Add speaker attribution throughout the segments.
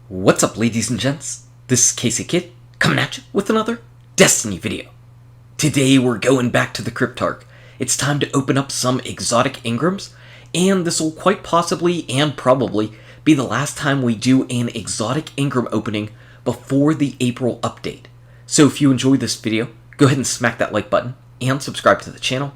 Speaker 1: What's up, ladies and gents? This is KSigKid coming at you with another Destiny video. Today we're going back to the Cryptarch. It's time to open up some exotic engrams, and this will quite possibly and probably be the last time we do an exotic engram opening before the April update. So if you enjoyed this video, go ahead and smack that like button and subscribe to the channel.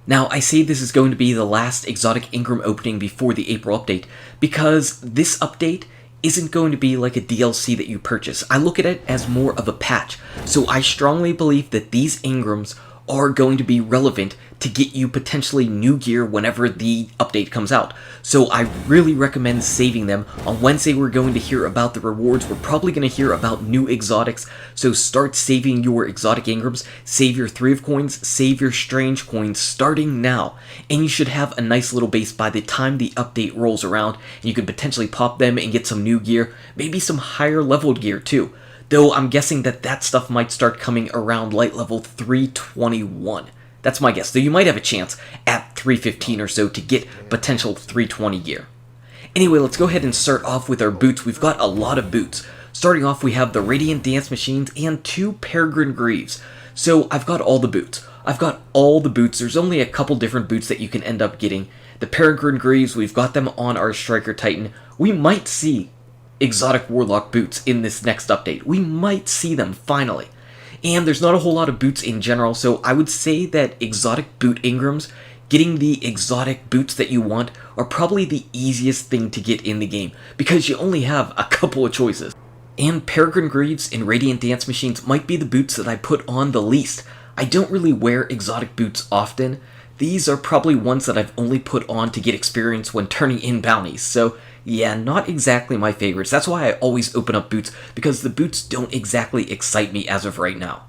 Speaker 1: Now, I say this is going to be the last exotic engram opening before the April update because this update isn't going to be like a DLC that you purchase. I look at it as more of a patch, so I strongly believe that these engrams are going to be relevant to get you potentially new gear whenever the update comes out. So I really recommend saving them. On Wednesday we're going to hear about the rewards. We're probably going to hear about new exotics, so start saving your exotic engrams. Save your 3 of coins, save your strange coins starting now, and you should have a nice little base by the time the update rolls around. You can potentially pop them and get some new gear, maybe some higher leveled gear too. Though I'm guessing that stuff might start coming around light level 321. That's my guess, though you might have a chance at 315 or so to get potential 320 gear. Anyway, let's go ahead and start off with our boots. We've got a lot of boots. Starting off, we have the Radiant Dance Machines and 2 Peregrine Greaves. So I've got all the boots. There's only a couple different boots that you can end up getting. The Peregrine Greaves, we've got them on our Striker Titan. We might see exotic Warlock boots in this next update. We might see them finally. And there's not a whole lot of boots in general, so I would say that exotic boot engrams, getting the exotic boots that you want, are probably the easiest thing to get in the game, because you only have a couple of choices. And Peregrine Greaves and Radiant Dance Machines might be the boots that I put on the least. I don't really wear exotic boots often. These are probably ones that I've only put on to get experience when turning in bounties, so yeah, not exactly my favorites. That's why I always open up boots, because the boots don't exactly excite me as of right now.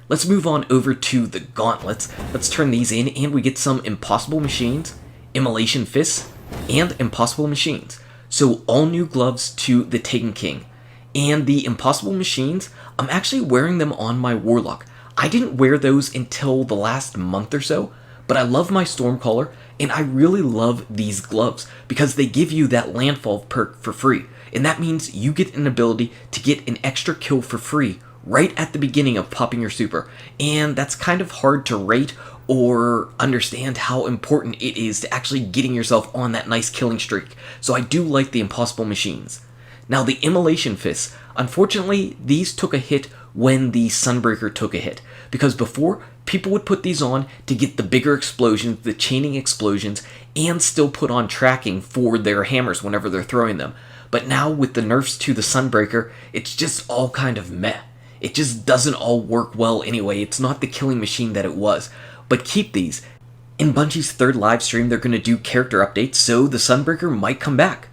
Speaker 1: Let's move on over to the gauntlets. Let's turn these in, and we get some Impossible Machines, Immolation Fists, and Impossible Machines. So all new gloves to the Taken King. And the Impossible Machines, I'm actually wearing them on my Warlock. I didn't wear those until the last month or so, but I love my Stormcaller, and I really love these gloves because they give you that landfall perk for free, and that means you get an ability to get an extra kill for free right at the beginning of popping your super, and that's kind of hard to rate or understand how important it is to actually getting yourself on that nice killing streak, so I do like the Impossible Machines. Now the Immolation Fists, unfortunately these took a hit when the Sunbreaker took a hit, because before, people would put these on to get the bigger explosions, the chaining explosions, and still put on tracking for their hammers whenever they're throwing them. But now with the nerfs to the Sunbreaker, it's just all kind of meh. It just doesn't all work well anyway. It's not the killing machine that it was. But keep these. In Bungie's 3rd live stream, they're going to do character updates, so the Sunbreaker might come back.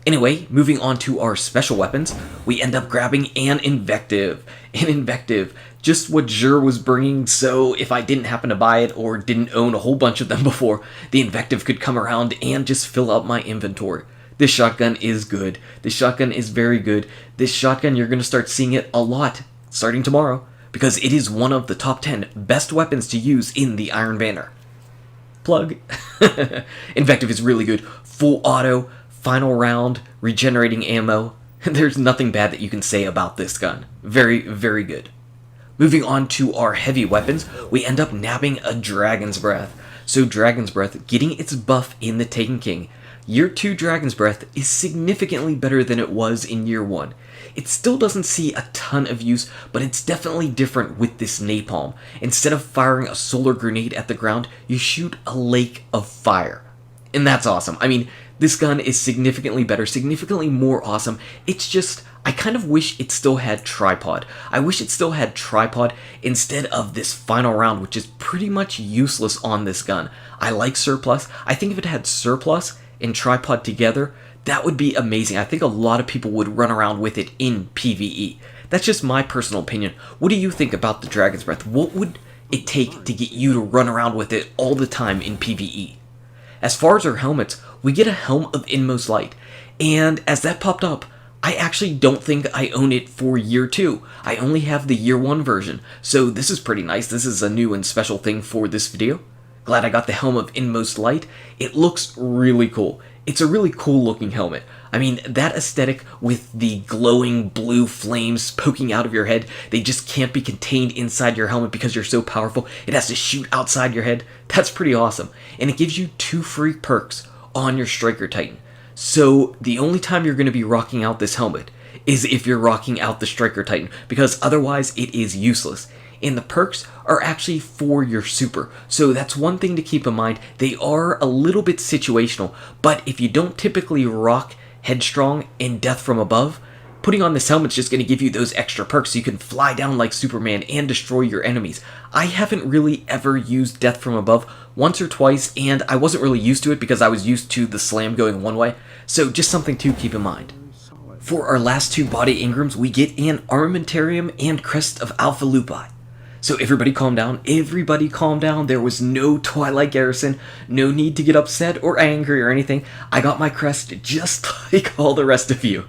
Speaker 1: Anyway, moving on to our special weapons, we end up grabbing an Invective. An Invective, just what Jur was bringing, so if I didn't happen to buy it or didn't own a whole bunch of them before, the Invective could come around and just fill out my inventory. This shotgun is good. This shotgun is very good. This shotgun, you're going to start seeing it a lot starting tomorrow, because it is one of the top 10 best weapons to use in the Iron Banner. Plug. Invective is really good. Full auto, final round, regenerating ammo. There's nothing bad that you can say about this gun. Very, very good. Moving on to our heavy weapons, we end up nabbing a Dragon's Breath. So Dragon's Breath, getting its buff in the Taken King. Year 2 Dragon's Breath is significantly better than it was in Year 1. It still doesn't see a ton of use, but it's definitely different with this napalm. Instead of firing a solar grenade at the ground, you shoot a lake of fire. And that's awesome. I mean, this gun is significantly better, significantly more awesome. It's just, I kind of wish it still had tripod. I wish it still had tripod instead of this final round, which is pretty much useless on this gun. I like surplus. I think if it had surplus and tripod together, that would be amazing. I think a lot of people would run around with it in PvE. That's just my personal opinion. What do you think about the Dragon's Breath? What would it take to get you to run around with it all the time in PvE? As far as our helmets, we get a Helm of Inmost Light, and as that popped up, I actually don't think I own it for Year 2. I only have the Year 1 version, so this is pretty nice. This is a new and special thing for this video. Glad I got the Helm of Inmost Light. It looks really cool. It's a really cool looking helmet. I mean, that aesthetic with the glowing blue flames poking out of your head, they just can't be contained inside your helmet because you're so powerful. It has to shoot outside your head. That's pretty awesome. And it gives you 2 free perks on your Striker Titan. So the only time you're going to be rocking out this helmet is if you're rocking out the Striker Titan, because otherwise it is useless. And the perks are actually for your super. So that's one thing to keep in mind. They are a little bit situational, but if you don't typically rock Headstrong and Death from Above, putting on this helmet's just going to give you those extra perks so you can fly down like Superman and destroy your enemies. I haven't really ever used Death from Above, once or twice, and I wasn't really used to it because I was used to the slam going one way, so just something to keep in mind. For our last 2 body Engrams, we get an Armamentarium and Crest of Alpha Lupi. So everybody calm down, there was no Twilight Garrison, no need to get upset or angry or anything. I got my crest just like all the rest of you.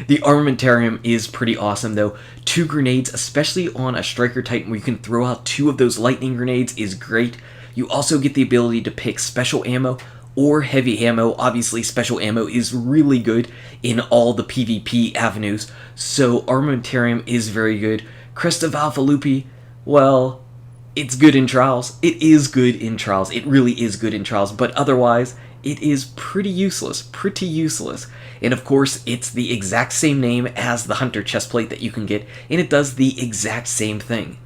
Speaker 1: The Armamentarium is pretty awesome though. 2 grenades, especially on a Striker Titan where you can throw out 2 of those lightning grenades, is great. You also get the ability to pick special ammo or heavy ammo. Obviously special ammo is really good in all the PvP avenues, so Armamentarium is very good. Crest of Alpha Lupi, well, it's good in Trials. It is good in Trials. It really is good in Trials, but otherwise, it is pretty useless. And of course, it's the exact same name as the Hunter chestplate that you can get, and it does the exact same thing.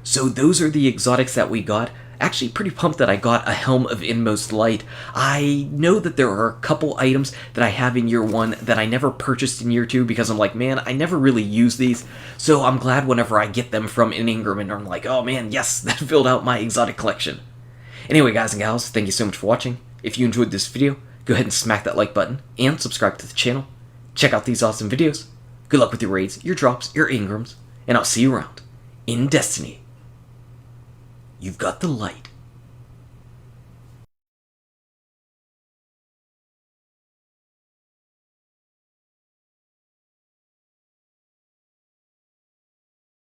Speaker 1: So those are the exotics that we got. Actually, pretty pumped that I got a Helm of Inmost Light. I know that there are a couple items that I have in Year 1 that I never purchased in Year 2 because I'm like, man, I never really use these. So I'm glad whenever I get them from an Engram and I'm like, oh man, yes, that filled out my exotic collection. Anyway, guys and gals, thank you so much for watching. If you enjoyed this video, go ahead and smack that like button and subscribe to the channel. Check out these awesome videos. Good luck with your raids, your drops, your Engrams, and I'll see you around in Destiny. You've got the light.